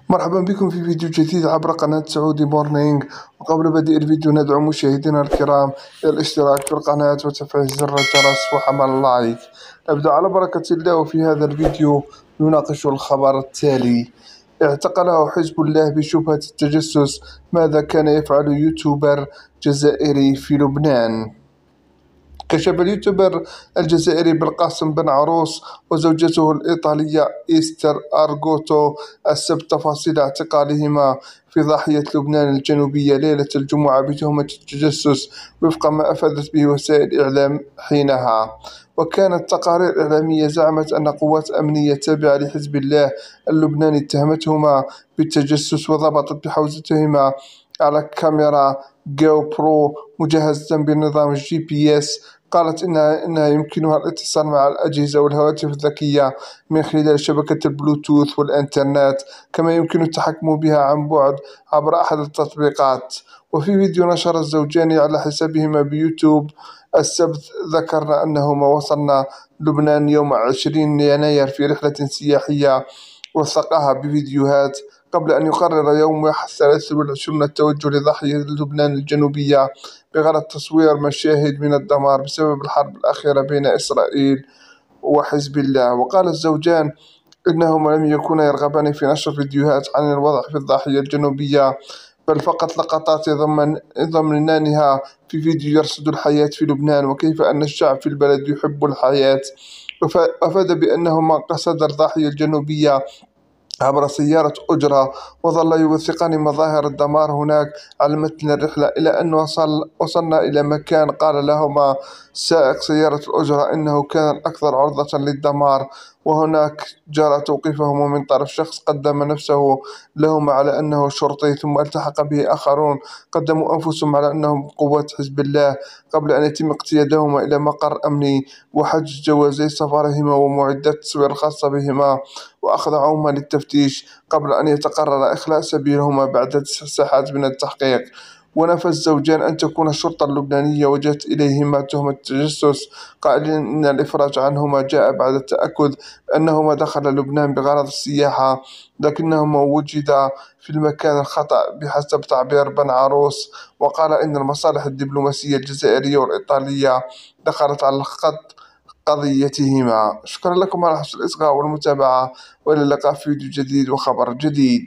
مرحبا بكم في فيديو جديد عبر قناة سعودي مورنينج. وقبل بدء الفيديو ندعو مشاهدينا الكرام إلى الاشتراك في القناة وتفعيل زر الجرس وحمل اللايك. نبدأ على بركة الله. وفي هذا الفيديو نناقش الخبر التالي: اعتقله حزب الله بشبهة التجسس، ماذا كان يفعل يوتيوبر جزائري في لبنان؟ كشف اليوتيوبر الجزائري بالقاسم بن عروس وزوجته الإيطالية إستر أرغوتو السبت تفاصيل اعتقالهما في ضاحية لبنان الجنوبية ليلة الجمعة بتهمة التجسس، وفق ما أفادت به وسائل الإعلام حينها. وكانت تقارير إعلامية زعمت أن قوات أمنية تابعة لحزب الله اللبناني اتهمتهما بالتجسس، وضبطت بحوزتهما على كاميرا جو برو مجهزة بنظام الجي بي اس. قالت إنها يمكنها الاتصال مع الأجهزة والهواتف الذكية من خلال شبكة البلوتوث والإنترنت، كما يمكن التحكم بها عن بعد عبر أحد التطبيقات. وفي فيديو نشر الزوجان على حسابهما بيوتيوب السبت ذكرنا أنهما وصلنا لبنان يوم 20 يناير في رحلة سياحية وثقها بفيديوهات، قبل أن يقرر يوم 23 التوجه لضاحية لبنان الجنوبية بغرض تصوير مشاهد من الدمار بسبب الحرب الأخيرة بين إسرائيل وحزب الله. وقال الزوجان إنهما لم يكونا يرغبان في نشر فيديوهات عن الوضع في الضاحية الجنوبية، بل فقط لقطات ضمنانها في فيديو يرصد الحياة في لبنان وكيف أن الشعب في البلد يحب الحياة. أفاد بأنهما قصدا الضاحية الجنوبية عبر سيارة أجرة، وظل يوثقان مظاهر الدمار هناك على متن الرحلة، إلى أن وصلنا إلى مكان قال لهما سائق سيارة الأجرة إنه كان الأكثر عرضة للدمار، وهناك جرى توقيفهما من طرف شخص قدم نفسه لهما على أنه شرطي، ثم التحق به آخرون قدموا أنفسهم على أنهم قوات حزب الله، قبل أن يتم اقتيادهما إلى مقر أمني وحجز جوازي سفرهما ومعدات التصوير الخاصة بهما، وأخضعوهما للتفتيش قبل أن يتقرر إخلاء سبيلهما بعد 9 ساعات من التحقيق. ونفى الزوجان أن تكون الشرطة اللبنانية وجهت إليهما تهمة التجسس، قائلين أن الإفراج عنهما جاء بعد التأكد أنهما دخل لبنان بغرض السياحة، لكنهما وجدا في المكان الخطأ بحسب تعبير بن عروس. وقال إن المصالح الدبلوماسية الجزائرية والإيطالية دخلت على الخط قضيتهما. شكرا لكم على حسن الإصغاء والمتابعة، وإلى اللقاء في فيديو جديد وخبر جديد.